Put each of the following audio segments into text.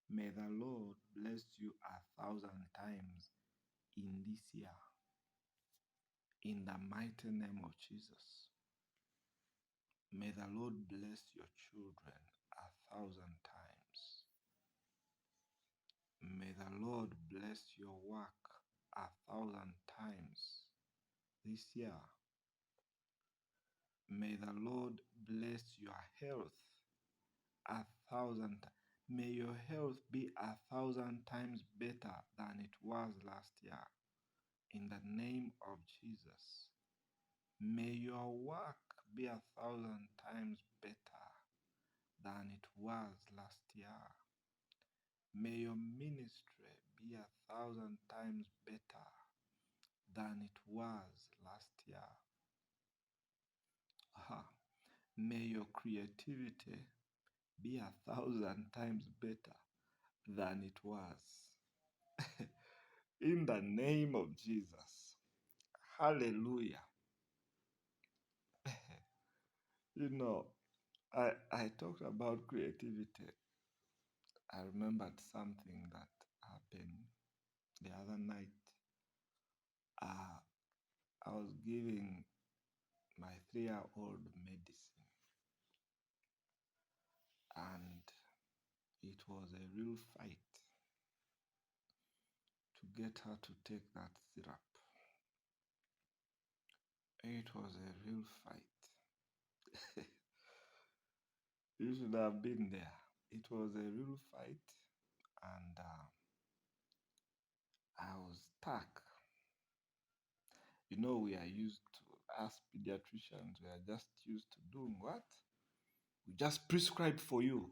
May the Lord bless you 1,000 times in this year. In the mighty name of Jesus. May the Lord bless your children 1,000 times. May the Lord bless your work 1,000 times this year. May the Lord bless your health 1,000. May your health be 1,000 times better than it was last year. In the name of Jesus. May your work be 1,000 times better than it was last year. May your ministry be 1,000 times better than it was last year. Aha. May your creativity be 1,000 times better than it was. In the name of Jesus. Hallelujah. You know, I talked about creativity. I remembered something that happened the other night. I was giving my 3-year-old medicine, and it was a real fight to get her to take that syrup. It was a real fight. You should have been there. It was a real fight, and I was stuck. You know, we are used to, as pediatricians, we are just used to doing what? We just prescribe for you.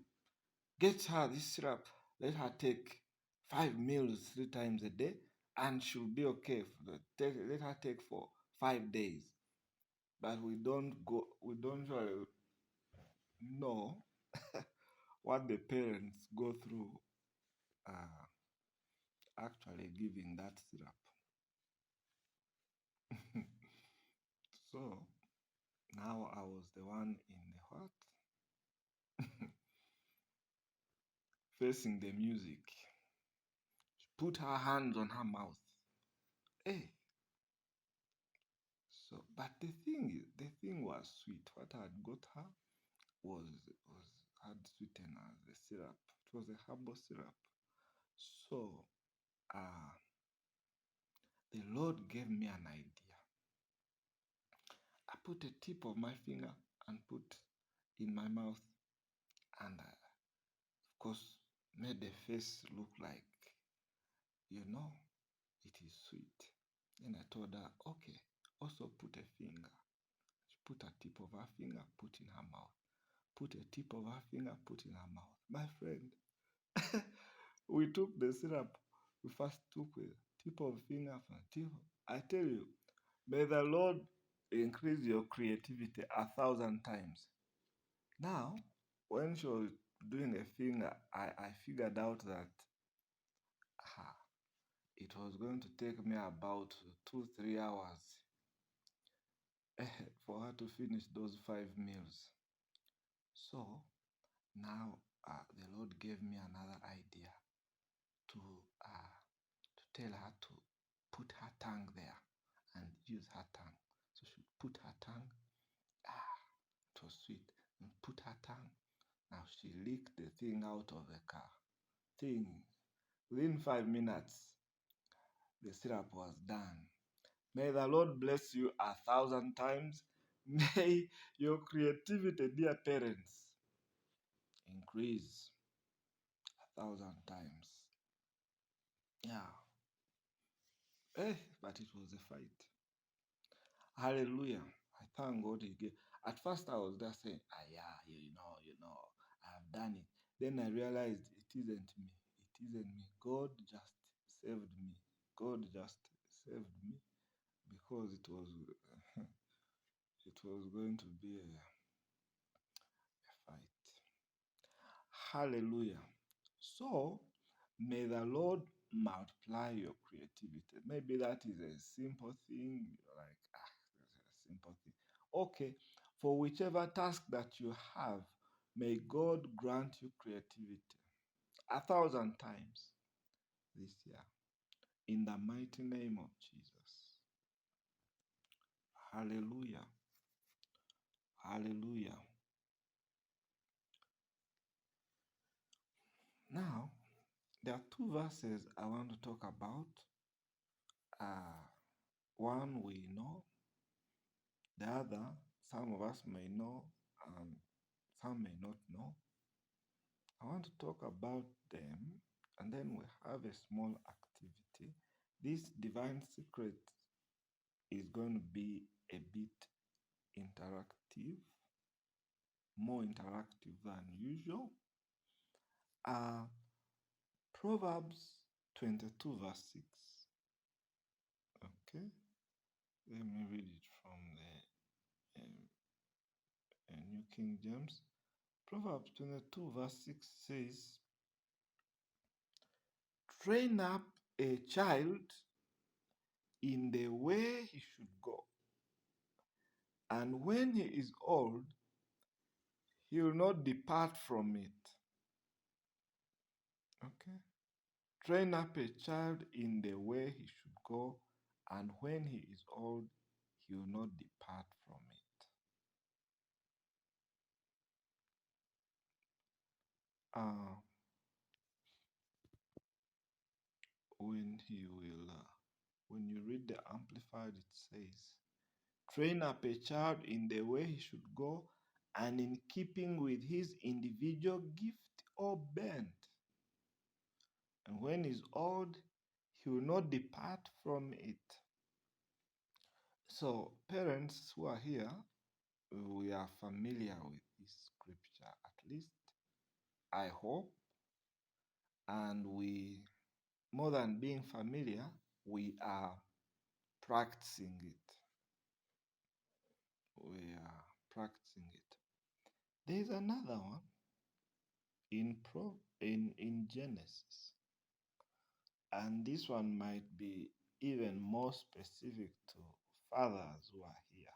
Get her this syrup. Let her take 5 meals 3 times a day, and she'll be okay. Let her take for 5 days. But we don't really know what the parents go through actually giving that syrup. So now I was the one in the what? Facing the music. She put her hands on her mouth. Hey. So, but the thing was sweet. What I had got her was had sweeteners, the syrup. It was a herbal syrup. So, the Lord gave me an idea. I put a tip of my finger and put in my mouth, and of course made the face look like, it is sweet. Then I told her, okay, also put a finger. She put a tip of her finger, put in her mouth. Put a tip of her finger, put in her mouth. My friend, we took the syrup. We first took the tip of finger from tip. I tell you, may the Lord increase your creativity 1,000 times. Now, when she was doing a finger, I figured out that it was going to take me about 2-3 hours for her to finish those 5 meals. So now the Lord gave me another idea to tell her to put her tongue there and use her tongue. So she put her tongue. It was sweet. And put her tongue. Now she licked the thing out of the car. Within 5 minutes, the syrup was done. May the Lord bless you 1,000 times. May your creativity, dear parents, increase 1,000 times. Yeah. But it was a fight. Hallelujah. I thank God he gave. At first I was just saying, I've done it. Then I realized it isn't me. It isn't me. God just saved me. God just saved me because it was it was going to be a fight. Hallelujah. So may the Lord multiply your creativity. Maybe that is a simple thing, like, that's a simple thing. Okay, for whichever task that you have, may God grant you creativity 1,000 times this year. In the mighty name of Jesus. Hallelujah. Hallelujah. Now, there are two verses I want to talk about. One we know, the other some of us may know, and some may not know. I want to talk about them, and then we have a small activity. This divine secret is going to be a bit interactive, more interactive than usual. Proverbs 22 verse 6. Okay, let me read it from the New King James. Proverbs 22 verse 6 says, train up a child in the way he should go, and when he is old, he will not depart from it. Okay? Train up a child in the way he should go, and when he is old, he will not depart from it. When you read the Amplified, it says, train up a child in the way he should go, and in keeping with his individual gift or bent. And when he's old, he will not depart from it. So, parents who are here, we are familiar with this scripture, at least, I hope. And we, more than being familiar, we are practicing it. We are practicing it. There's another one in Genesis, and this one might be even more specific to fathers who are here.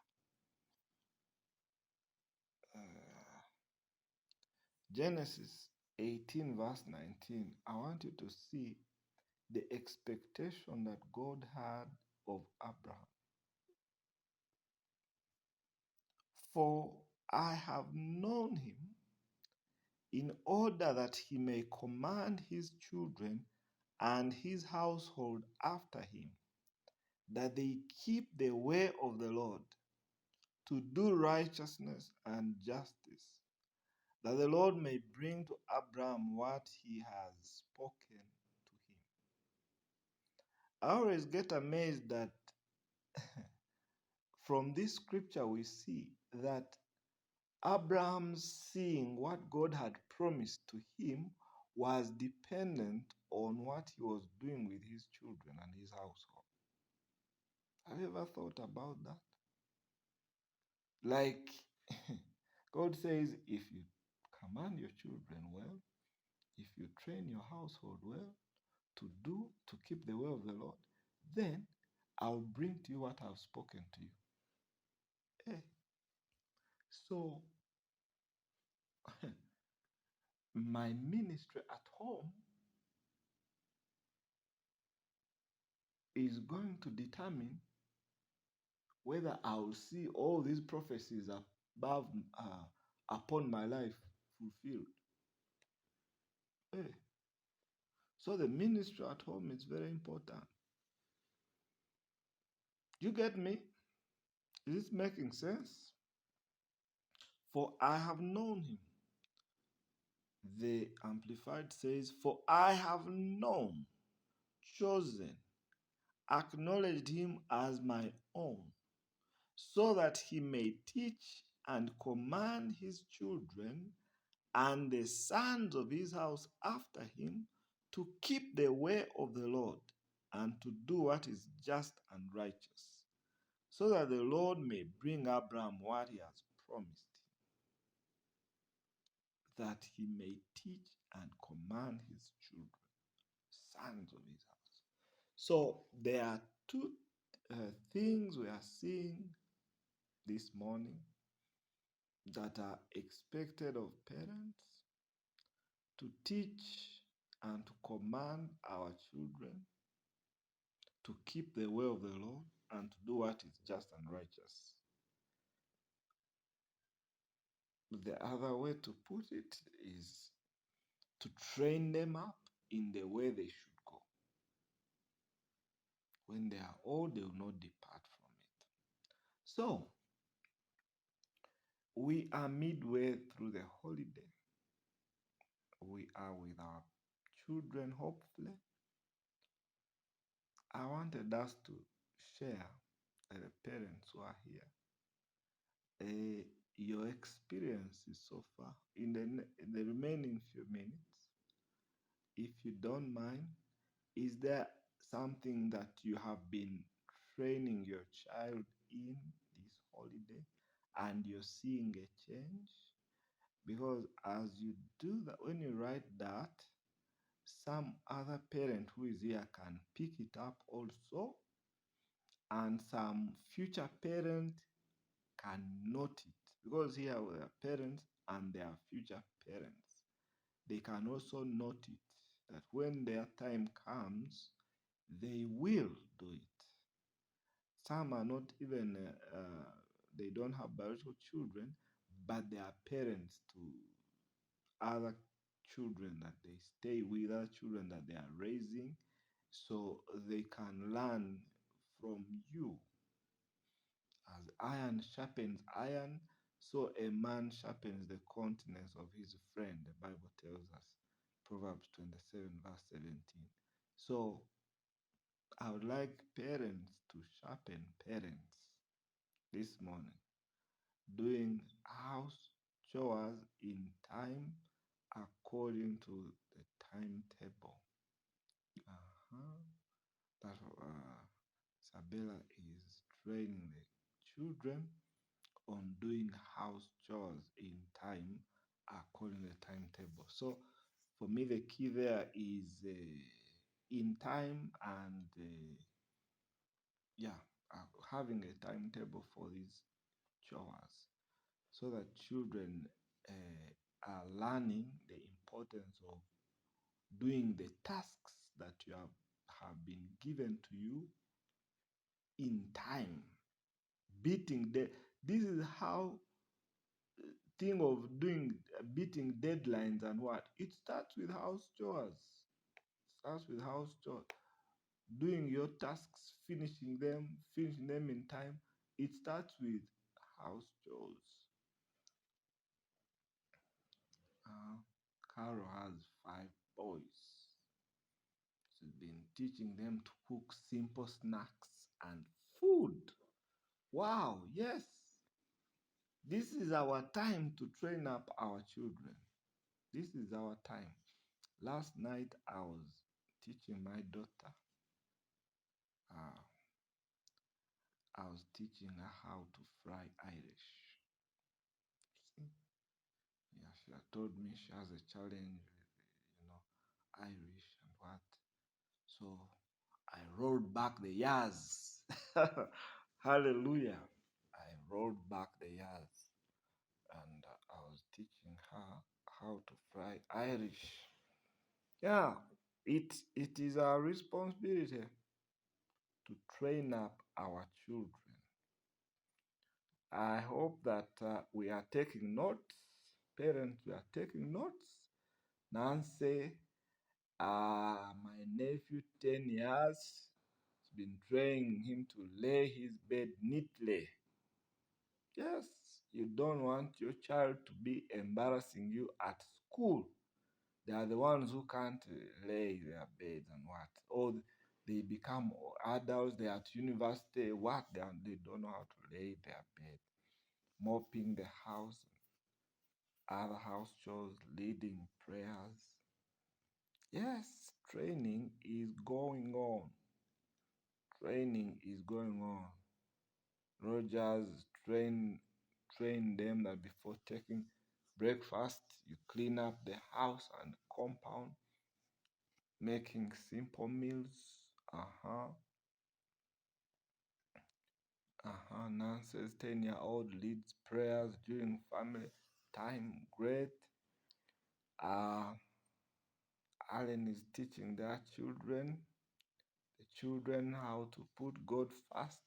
Genesis 18 verse 19. I want you to see the expectation that God had of Abraham. For I have known him in order that he may command his children and his household after him, that they keep the way of the Lord, to do righteousness and justice, that the Lord may bring to Abraham what he has spoken to him. I always get amazed that from this scripture we see that Abraham seeing what God had promised to him was dependent on what he was doing with his children and his household. Have you ever thought about that? Like, God says, if you command your children well, if you train your household well to keep the way of the Lord, then I'll bring to you what I've spoken to you. Hey. So, my ministry at home is going to determine whether I will see all these prophecies upon my life fulfilled. Hey. So the ministry at home is very important. You get me? Is this making sense? For I have known him. The Amplified says, for I have known, chosen, acknowledged him as my own, so that he may teach and command his children and the sons of his house after him to keep the way of the Lord and to do what is just and righteous, so that the Lord may bring Abraham what he has promised him, that he may teach and command his children, sons of his house. So there are two things we are seeing this morning that are expected of parents: to teach and to command our children to keep the way of the Lord and to do what is just and righteous. The other way to put it is to train them up in the way they should go. When they are old, they will not depart from it. So, we are midway through the holiday. We are with our children, hopefully. I wanted us to share, the parents who are here, your experiences so far. In the remaining few minutes, if you don't mind, is there something that you have been training your child in this holiday and you're seeing a change? Because as you do that, when you write that, some other parent who is here can pick it up also, and some future parent can note it. Because here we are parents and they are future parents. They can also note it, that when their time comes, they will do it. Some are not even, they don't have biological children, but they are parents to other children that they stay with, other children that they are raising, so they can learn from you. As iron sharpens iron, so a man sharpens the countenance of his friend, the Bible tells us. Proverbs 27, verse 17. So I would like parents to sharpen parents this morning, doing house chores in time according to the timetable. That Sabella is training the children on doing house chores in time according to the timetable. So for me, the key there is in time and having a timetable for these chores, so that children are learning the importance of doing the tasks that you have been given to you in time. This is how thing of beating deadlines and what? It starts with house chores. Doing your tasks, finishing them in time. It starts with house chores. Carol has 5 boys. She's been teaching them to cook simple snacks and food. Wow, yes. This is our time to train up our children. This is our time. Last night I was teaching my daughter. I was teaching her how to fry Irish. Yeah, she had told me she has a challenge with, Irish and what. So I rolled back the years. Hallelujah. I rolled back the years. And I was teaching her how to fry Irish. Yeah, it is our responsibility to train up our children. I hope that we are taking notes. Parents, we are taking notes. Nancy, my nephew, 10 years, has been training him to lay his bed neatly. Yes, you don't want your child to be embarrassing you at school. They are the ones who can't lay their beds and what. Or they become adults, they are at university, what? They don't know how to lay their bed. Mopping the house, other house chores, leading prayers. Yes, training is going on. Training is going on. Rogers trained them that before taking breakfast, you clean up the house and compound, making simple meals. Nancy's 10-year-old leads prayers during family time. Great. Allen is teaching their children, the children, how to put God first.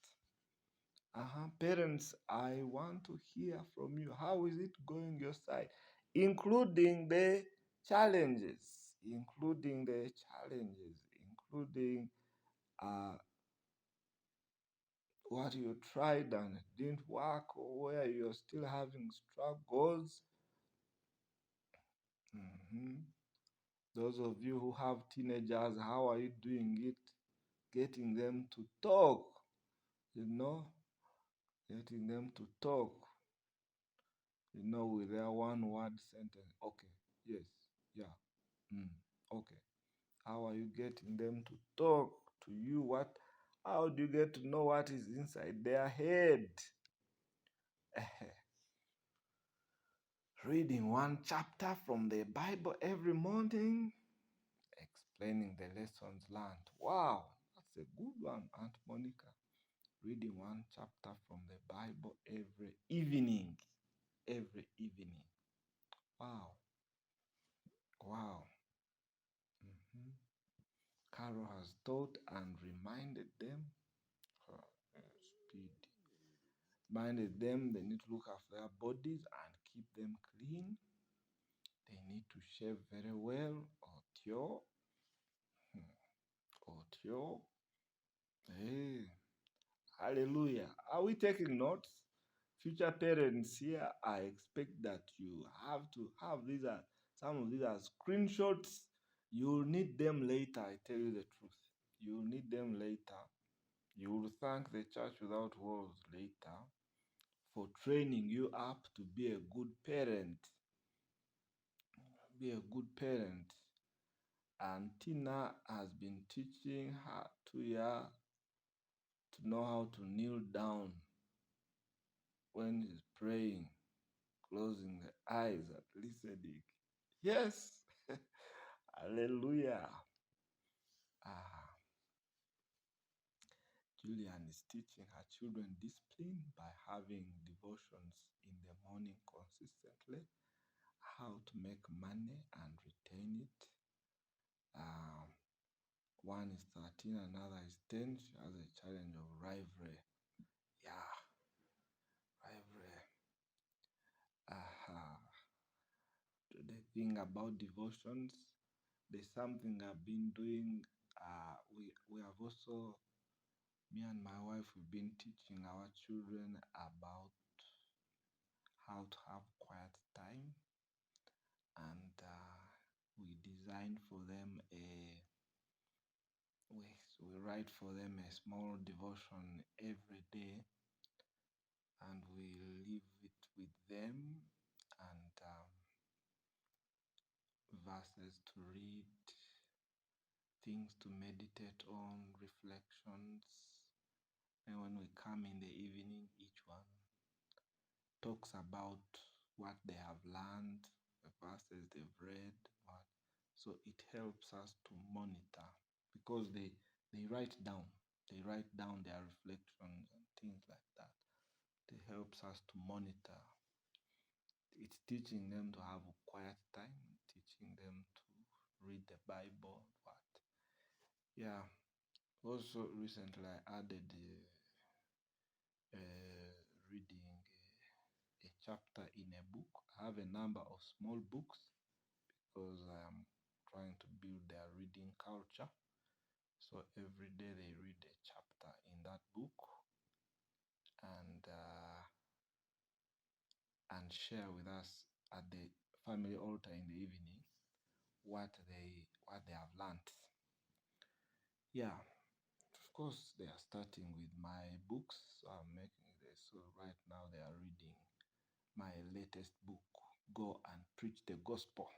Parents, I want to hear from you. How is it going your side? Including the challenges, including what you tried and it didn't work, or where you're still having struggles. Those of you who have teenagers, how are you doing it? Getting them to talk, getting them to talk, with their one word sentence. Okay, yes, yeah, okay. How are you getting them to talk to you? How do you get to know what is inside their head? Reading one chapter from the Bible every morning, explaining the lessons learned. Wow, that's a good one, Aunt Monica. Reading one chapter from the Bible every evening. Every evening. Wow. Wow. Carol has taught and reminded them. Speed. Reminded them they need to look after their bodies and keep them clean. They need to shave very well. Otio. Hey. Hallelujah. Are we taking notes? Future parents here, I expect that you have to have some of these are screenshots. You'll need them later, I tell you the truth. You'll need them later. You will thank the church without walls later for training you up to be a good parent. Be a good parent. And Tina has been teaching her 2 years to know how to kneel down when he's praying, closing the eyes and listening. Yes. Hallelujah. Julian is teaching her children discipline by having devotions in the morning consistently, how to make money and retain it. One is 13, another is 10. She has a challenge of rivalry. Yeah, rivalry. The thing about devotions, there's something I've been doing. We have also, me and my wife, we've been teaching our children about how to have quiet time, and we designed for them we write for them a small devotion every day, and we leave it with them, and verses to read, things to meditate on, reflections. And when we come in the evening, each one talks about what they have learned, the verses they've read. So it helps us to monitor, because they write down. They write down their reflections and things like that. It helps us to monitor. It's teaching them to have a quiet time, teaching them to read the Bible. Yeah. Also, recently I added reading a chapter in a book. I have a number of small books because I am trying to build their reading culture. So every day they read a chapter in that book and share with us at the family altar in the evening what they have learned. Yeah, of course they are starting with my books, so I'm making this. So right now they are reading my latest book, Go and Preach the Gospel.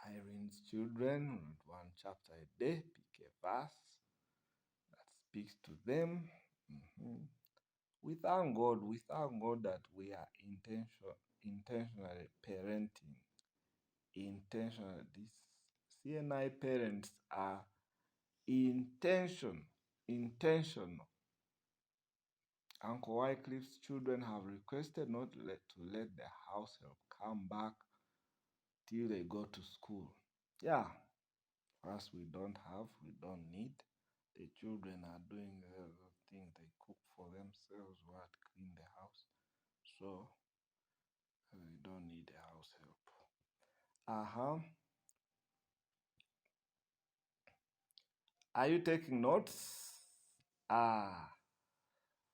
Irene's children read one chapter a day, pick a verse that speaks to them. We thank God that we are intentionally parenting. These CNI parents are intentional. Uncle Wycliffe's children have requested not to let the house help come back till they go to school. Yeah, for us, we don't need. The children are doing the things, they cook for themselves, what, clean the house. So we don't need a house help. Uh-huh. Are you taking notes? Ah,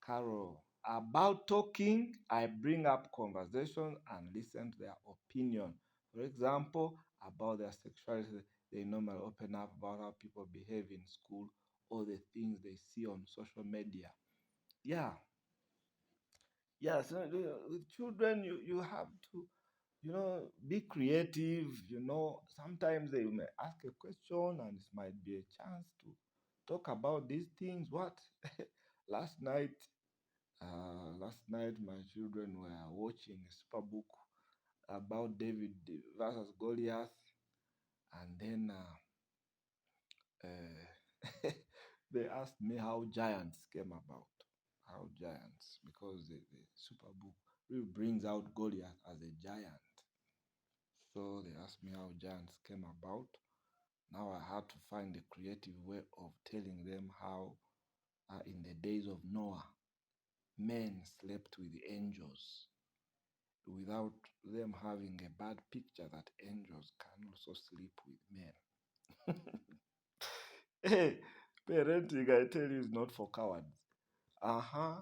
Carol. About talking, I bring up conversation and listen to their opinion. For example, about their sexuality, they normally open up about how people behave in school or the things they see on social media. Yeah, yeah. So with children, you have to, be creative. Sometimes they may ask a question and it might be a chance to talk about these things. What? last night last night, my children were watching a super book about David versus Goliath, and then they asked me how giants came about. How giants, because the super book really brings out Goliath as a giant. So they asked me how giants came about. Now I had to find a creative way of telling them how, in the days of Noah, men slept with angels without them having a bad picture that angels can also sleep with men. Hey, parenting, I tell you, is not for cowards. Uh-huh.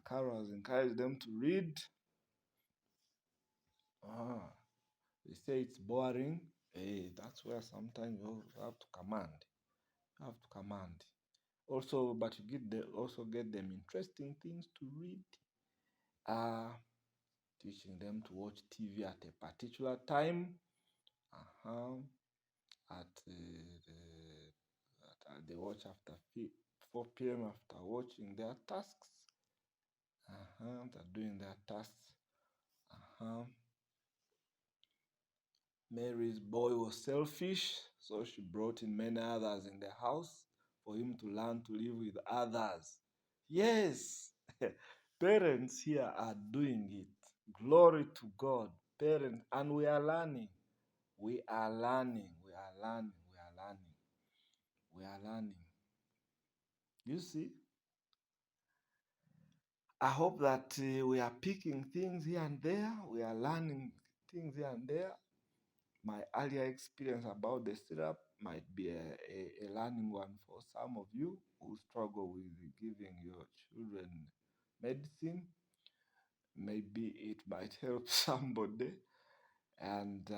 Carol has encouraged them to read. Ah, they say it's boring. Hey, that's where sometimes you have to command. You have to command. Also, but also get them interesting things to read. Teaching them to watch TV at a particular time. Uh-huh. At they watch after 4 p.m. after watching their tasks. They're doing their tasks. Uh-huh. Mary's boy was selfish, so she brought in many others in the house for him to learn to live with others. Yes, parents here are doing it. Glory to God, parents, and we are learning. We are learning. We are learning. We are learning. We are learning. You see, I hope that we are picking things here and there. We are learning things here and there. My earlier experience about the syrup might be a learning one for some of you who struggle with giving your children medicine. Maybe it might help somebody. And,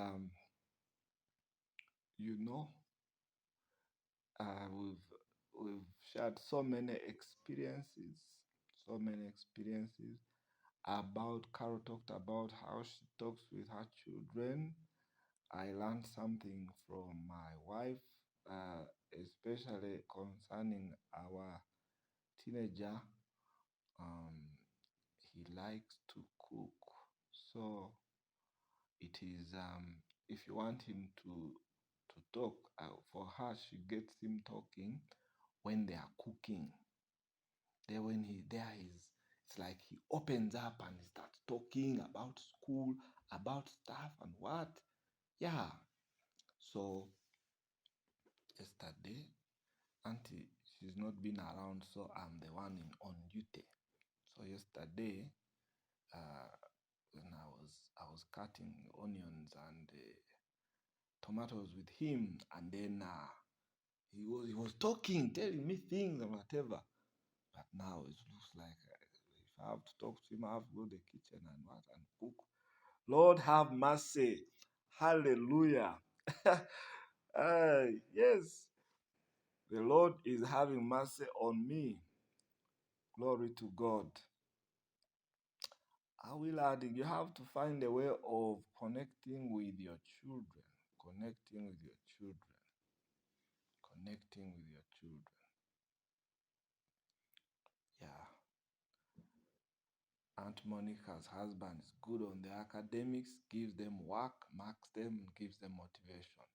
you know, we've shared so many experiences, about Carol talked about how she talks with her children. I learned something from my wife, especially concerning our teenager. He likes to cook, so it is if you want him to talk, for her, she gets him talking when they are cooking. Then when he there is, it's like he opens up and he starts talking about school, about stuff and what. Yeah. So yesterday, auntie, she's not been around, so I'm the one on duty. So yesterday, uh, when I was cutting onions and tomatoes with him, and then he was talking, telling me things and whatever. But now it looks like if I have to talk to him, I have to go to the kitchen and what and cook. Lord have mercy. Hallelujah. Yes, the Lord is having mercy on me. Glory to God. I will add, you have to find a way of connecting with your children. Connecting with your children. Connecting with your children. Yeah. Aunt Monica's husband is good on the academics, gives them work, marks them, gives them motivation.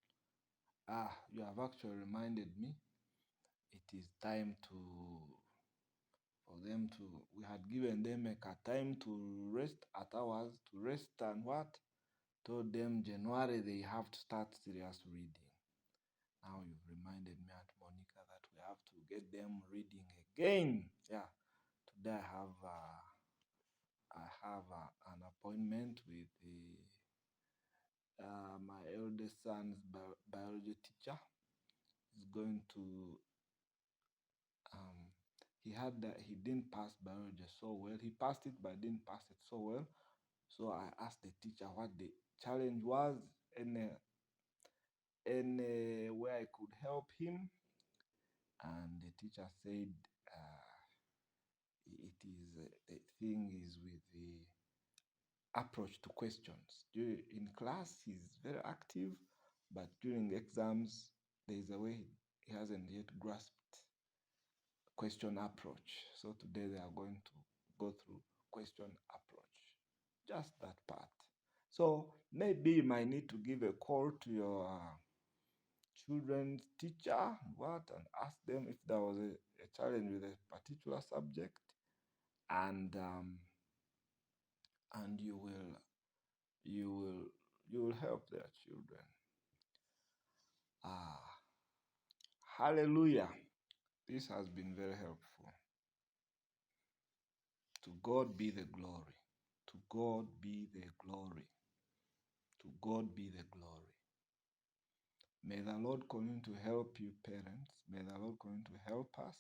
You have actually reminded me. It is time for them to, we had given them a time to rest at ours, to rest and what? Told them January they have to start serious reading. Now you've reminded me, Aunt Monica, that we have to get them reading again. Yeah, today I have an appointment with my eldest son's biology teacher. He's going to he didn't pass biology so well. He passed it, but didn't pass it so well. So I asked the teacher what the challenge was and where I could help him. And the teacher said the thing is with the approach to questions. In class, he's very active, but during exams, there is a way he hasn't yet grasped question approach. So today they are going to go through question approach, just that part. So maybe you might need to give a call to your children's teacher, and ask them if there was a challenge with a particular subject, and you will help their children. Hallelujah. This has been very helpful. To God be the glory. To God be the glory. To God be the glory. May the Lord continue to help you, parents. May the Lord continue to help us.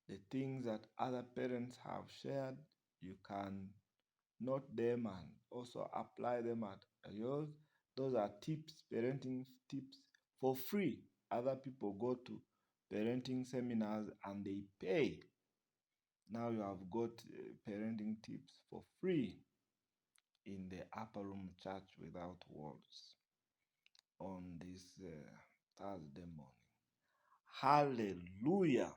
The things that other parents have shared, you can note them and also apply them at yours. Those are tips, parenting tips for free. Other people go to parenting seminars and they pay. Now you have got parenting tips for free in the Upper Room Church Without Walls on this Thursday morning. Hallelujah.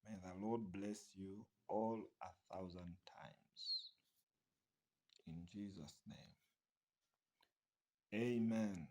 May the Lord bless you all 1,000 times. In Jesus' name. Amen.